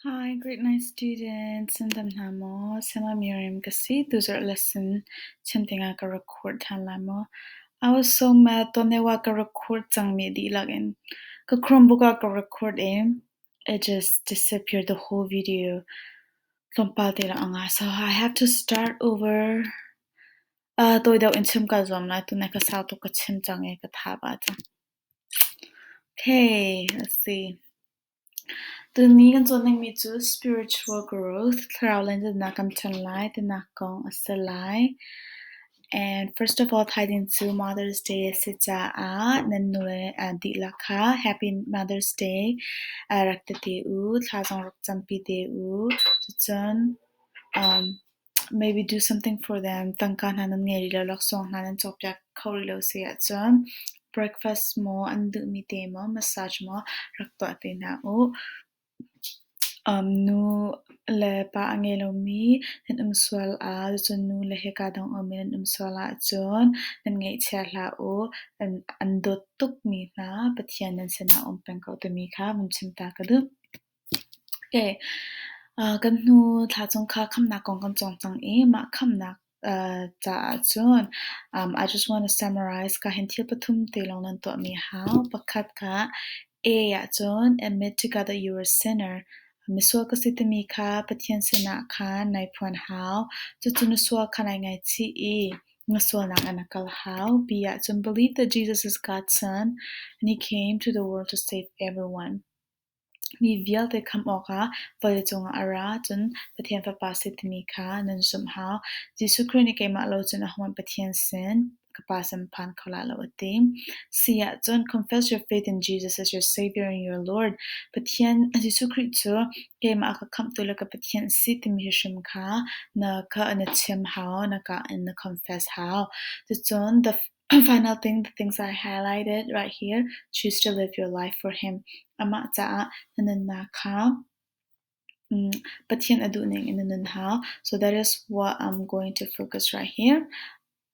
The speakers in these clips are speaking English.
Hi, grade 9 students. Sandamnamo, Sema Miriam Kasi, those are lesson something I can record Tanlamo. I was so mad to newa ka record sang me di lagin. Ka Chromebook ka record it just disappeared the whole video. Lompate la anga. So I have to start over. Tôi daw in chim ka zom na to na ka sao to ka chim chang e ka thaba. Okay, let's see. The Negan zoning me to spiritual growth, Caroline did not come to light, did not go a lie. And first of all, tied into Mother's Day, sita a nanule di laka, Happy Mother's Day, rakte u, tlazong rukzampi de u, tutun, maybe do something for them. Tangkan hanan ngeri lo laksong hanan topyak kauri lo siya chun. Breakfast mo, andu mi te mo, massage mo, rakto ate na u. Nu le pa angelo mi nen swal a chun nu le hekadang omin swala chun nen ngei chela o an dot tuk mi na pathian nen sena ompeng ko te mi kha mun chimta ka du okay kan nu tha chong kha khamna kong kan chong chang e ma khamna cha chun I just want to summarize ka hin thil pathum te long nan to mi how pakhat ka e ya chun admit together you are a sinner Miswa kasi timi ka pathian sina ka nai puan how tutu nuswa ka nai ngai chi e nuswa na anakal how biya chun believe that Jesus is God's son and he came to the world to save everyone. Mi vial te kam oka vale chunga ara chun pathian fa pa si timi ka nan sum how Jesus Christ ke ma lo chun ahwan pathian sin kapasam pan kola lo atim siya chun confess your faith in Jesus as your savior and your Lord pathian Jesus Christ chu ke ma ka kam tu la ka pathian si timi shum ka na ka na chim how na ka in the confess how the chun the final thing the things I highlighted right here choose to live your life for him ama cha nanana ka pathian aduning in nanha so that is what I'm going to focus right here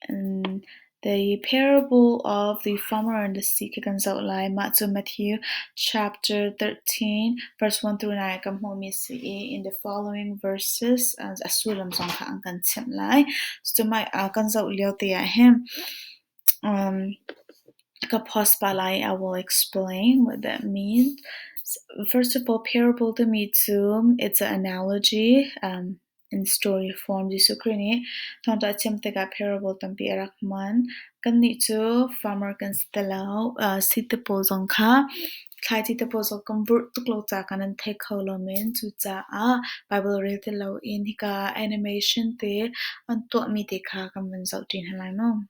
and the parable of the farmer and the seed comes out like Matthew chapter 13 verse 1 through 9 come home see in the following verses as asulam song ka ang kan chim lai so my kan zau liao te him I will explain what that means. First of all, parable to me too, it's an analogy in story form. Disukrini, tonta chimtega parable tampi erakman. Kanni tu farmer kan stelaw sitapo zongka. Khai sitapo zong convert tuklo ta kanan take holomin tu cha Bible read law in hika animation te anto mi te kha kaman zau tin halai no.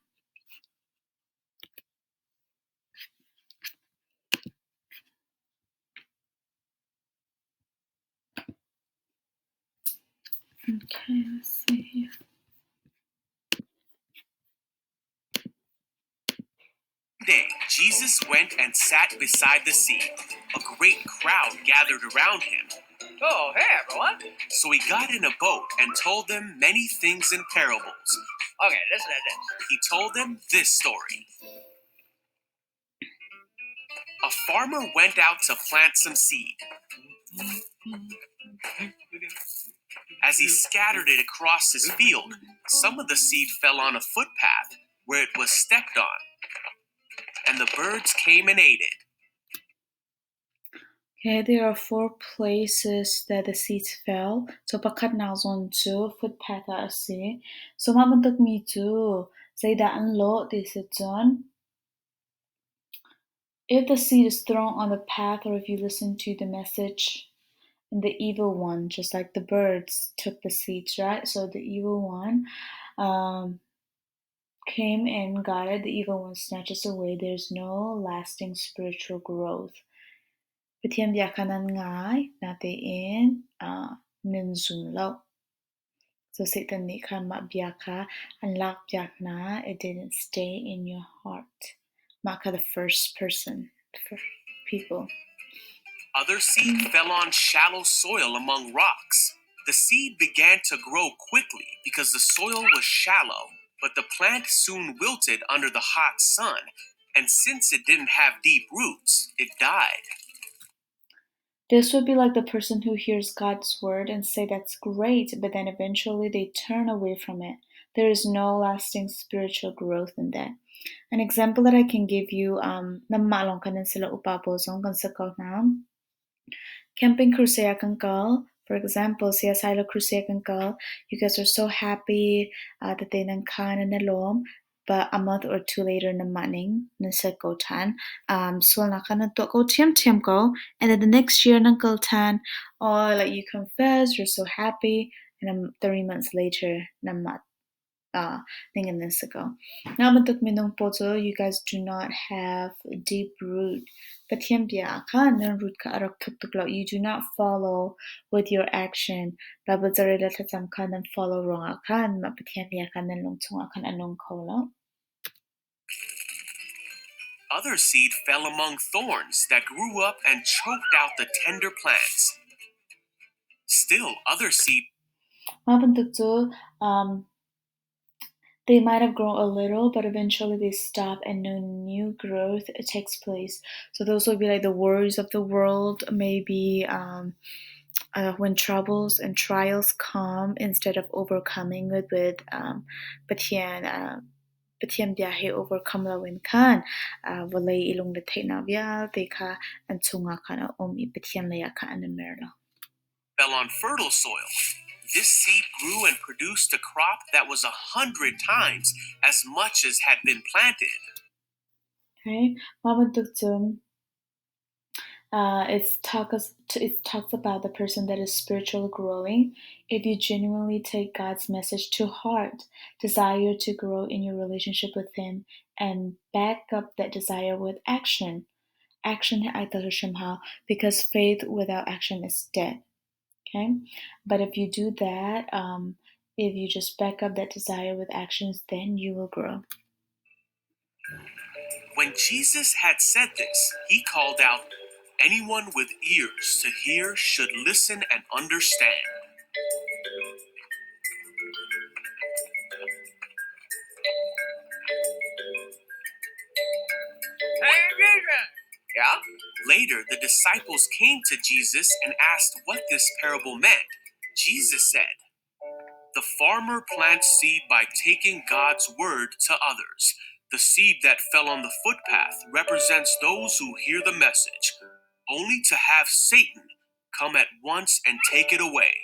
Okay, let's see here. Day, Jesus went and sat beside the sea. A great crowd gathered around him. Oh, hey, everyone. So he got in a boat and told them many things in parables. Okay, listen to this. He told them this story. A farmer went out to plant some seed. As he scattered it across his field, some of the seed fell on a footpath where it was stepped on, and the birds came and ate it. Okay, there are 4 places that the seeds fell. So pakat na zon chu footpath ase. So mabantak mi chu sayda anlo this zone. If the seed is thrown on the path or if you listen to the message and the evil one, just like the birds took the seeds, right? So the evil one came and got it, the evil one snatches away. There's no lasting spiritual growth. Pathian biakanan ngai nate in ninzun lo. So Satan ni kan ma biaka and lak biakna it didn't stay in your heart. Maka the first person, for people. Other seed fell on shallow soil among rocks. The seed began to grow quickly because the soil was shallow, but the plant soon wilted under the hot sun, and since it didn't have deep roots, it died. This would be like the person who hears God's word and say that's great, but then eventually they turn away from it. There is no lasting spiritual growth in that. An example that I can give you, namma ka sila upapozong kan sa Camping Crusade Uncle, for example, CSI Crusade Uncle, you guys are so happy that they nang kan and alom, but a month or two later na maning na sa tan, so na ka na to go tiam go, and then the next year nang tan, or like you confess, you're so happy, and 3 months later na mat thinking this ago. Now bentuk minung poto, you guys do not have deep root. But hiambia kan root ka arak tuktuklo. You do not follow with your action. Babad zarila tatam kan and follow wrong akan. Mapatiambia kan and lungtung akan anong kolo. Other seed fell among thorns that grew up and choked out the tender plants. Still, other seed Mabentuk to they might have grown a little, but eventually they stop and no new growth takes place. So those would be like the worries of the world, maybe when troubles and trials come, instead of overcoming it with Batian biyahe overcome la win kan walay ilong the na biya they ka and tunga kana omi Batian laya ka and merlo. fell on fertile soil. This seed grew and produced a crop that was 100 times as much as had been planted. Okay, Mabantuktum. It talks about the person that is spiritually growing. If you genuinely take God's message to heart, desire to grow in your relationship with Him, and back up that desire with action. Action somehow, because faith without action is dead. Okay, but if you do that, if you just back up that desire with actions, then you will grow. When Jesus had said this, he called out, "Anyone with ears to hear should listen and understand." Hey, Jesus. Yeah? Later, the disciples came to Jesus and asked what this parable meant. Jesus said, "The farmer plants seed by taking God's word to others. The seed that fell on the footpath represents those who hear the message, only to have Satan come at once and take it away.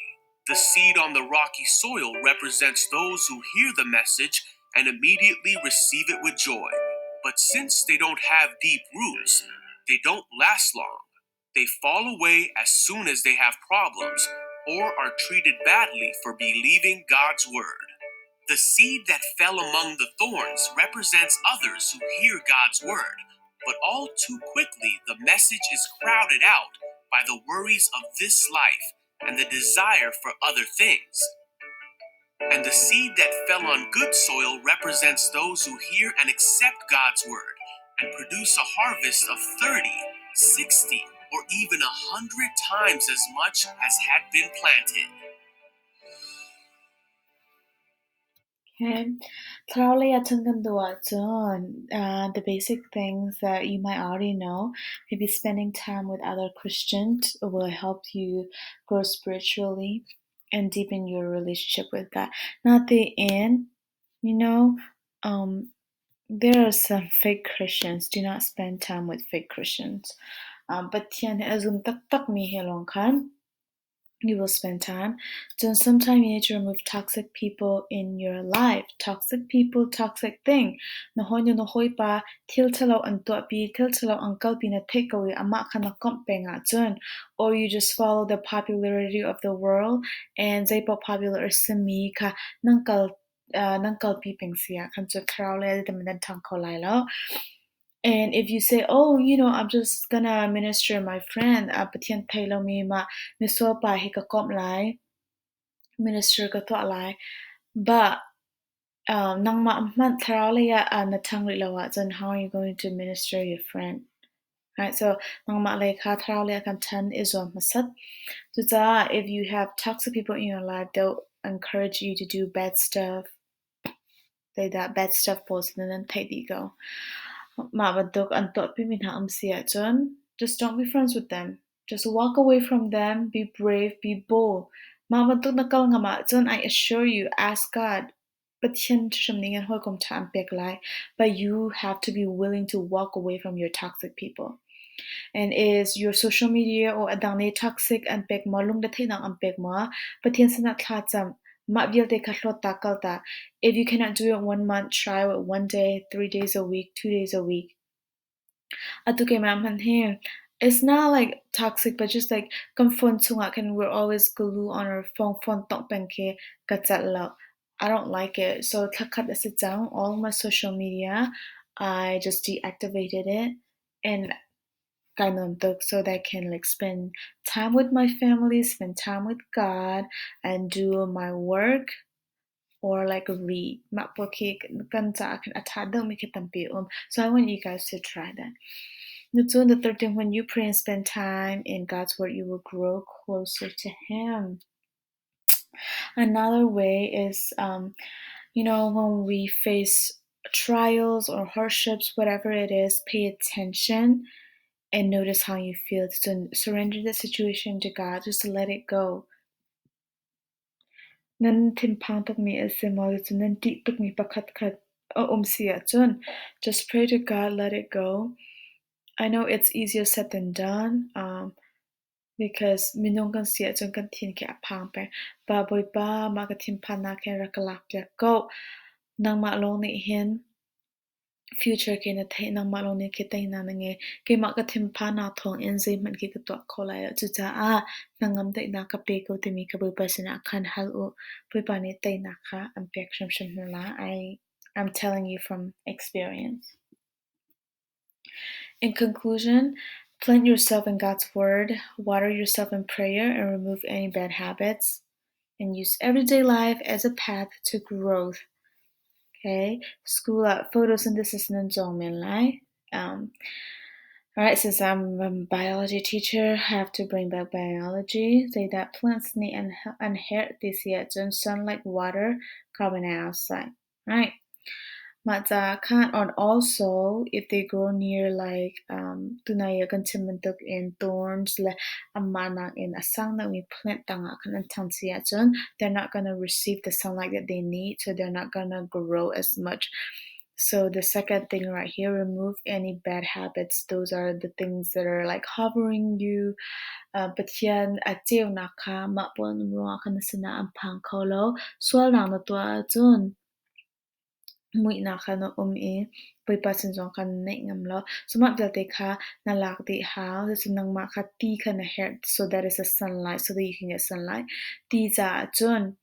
The seed on the rocky soil represents those who hear the message and immediately receive it with joy. But since they don't have deep roots, they don't last long. They fall away as soon as they have problems or are treated badly for believing God's word. The seed that fell among the thorns represents others who hear God's word, but all too quickly the message is crowded out by the worries of this life and the desire for other things. And the seed that fell on good soil represents those who hear and accept God's word and produce a harvest of 30, 60, or even 100 times as much as had been planted. Okay, Clearly, the basic things that you might already know. Maybe spending time with other Christians will help you grow spiritually and deepen your relationship with God. Not the end, you know. There are some fake Christians. Do not spend time with fake Christians. But tiyan azum tak mi helong kan. You will spend time. So sometimes you need to remove toxic people in your life. Toxic people, toxic thing. Nahoy no hoy pa tiltalo ang pi tiltalo ang kalpi na takeaway ama ka na nga dun. Or you just follow the popularity of the world and zay pa popular simi ka nangkal piping siya kanto karawle the tang kolai lo. And if you say, oh, I'm just gonna minister my friend, patian tailo mi ma miso pa hikakom lai, minister ka to lai, but nang ma man taralaya na tangri lawa, then how are you going to minister your friend? Right, so nang ma lai ka taralaya kan tan is on masat. So if you have toxic people in your life, they'll encourage you to do bad stuff. They that bad stuff post and then take the ego. Just don't be friends with them. Just walk away from them, be brave, be bold. Mamaduk nakal ngama chon I assure you, ask God. But you have to be willing to walk away from your toxic people. And is your social media or adang toxic and pek mo lung da thainang ang pek mo pathian sana thla cham ma bial te khahlot ta kalta. If you cannot do it 1 month, try it 1 day, 3 days a week, 2 days a week. Atuke man here. It's not like toxic, but just like confront sunga can we're always glue on our phone tong penke katsala. I don't like it. So tlakat sit down all my social media. I just deactivated it and kind of so that I can like spend time with my family, spend time with God, and do my work or like read. So I want you guys to try that. The third thing, when you pray and spend time in God's word, you will grow closer to Him. Another way is, when we face trials or hardships, whatever it is, pay attention and notice how you feel. So surrender the situation to God, just let it go. Nan tim pang tok mi asimol chun nan ti tok mi pakhat khat sia chun. Just pray to God, let it go. I know it's easier said than done. Because minung kan sia chun kan thin ke apang pe ba boy ba ma ka thim phana ke rakalak ya ko nang ma long ni hin future ke na thai nang ma long ni ke tai na nge ke ma ka thim phana thong en zai man ke to khola ya chu cha a nangam dai na ka pe ko te mi ka boy pa sina khan hal u boy pa ni tai na kha am pek sham sham la I'm telling you from experience. In conclusion, plant yourself in God's Word, water yourself in prayer, and remove any bad habits. And use everyday life as a path to growth. Okay, school photosynthesis and zone Alright, since I'm a biology teacher, I have to bring back biology. Say that plants need inherit this yet sunlight, water, carbon dioxide. Right. Matza can on also if they grow near like tunaya kantimentok in thorns le amana in asang that we plant tanga kan tansiachon, they're not gonna receive the sunlight that they need, so they're not gonna grow as much. So the second thing right here, remove any bad habits. Those are the things that are like hovering you. But yan atil naka mapon ruang kanasina ang pangkolo swal na to chun mui na kha no e poi pa chen jong kan nei ngam lo so ma bel te kha na lak ti how so nang ma kha ti kha na hair so that is a sunlight so that you can get sunlight ti za chun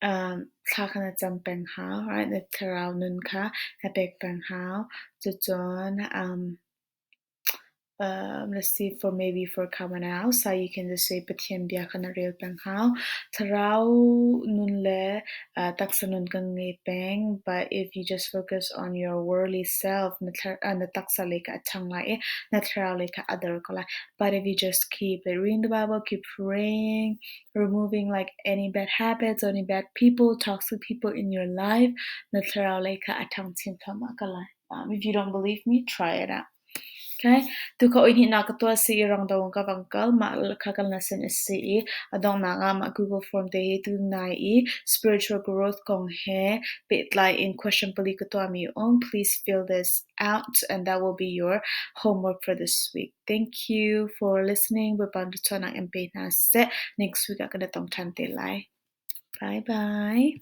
kha kha na cham peng how right the tarau nun kha ha pek peng how chu chun let's see for maybe for common house so you can just say pathian bia kana real peng how tharau nun le taksa nun kang ngai peng but if you just focus on your worldly self na taksa le ka chang lai na tharau le ka other kola but if you just keep reading the Bible, keep praying, removing like any bad habits or any bad people, toxic people in your life na tharau le ka atang chin thama kala. If you don't believe me, try it out. Okay, tu ko ini na katwa si rang dawang ka bangkal ma kakal na sin si adong na nga ma Google form te tu na spiritual growth kong he bit like in question pali katwa mi on. Please fill this out and that will be your homework for this week. Thank you for listening. We're bound to turn out and na set next week. I'm gonna tong tante lai. Bye bye.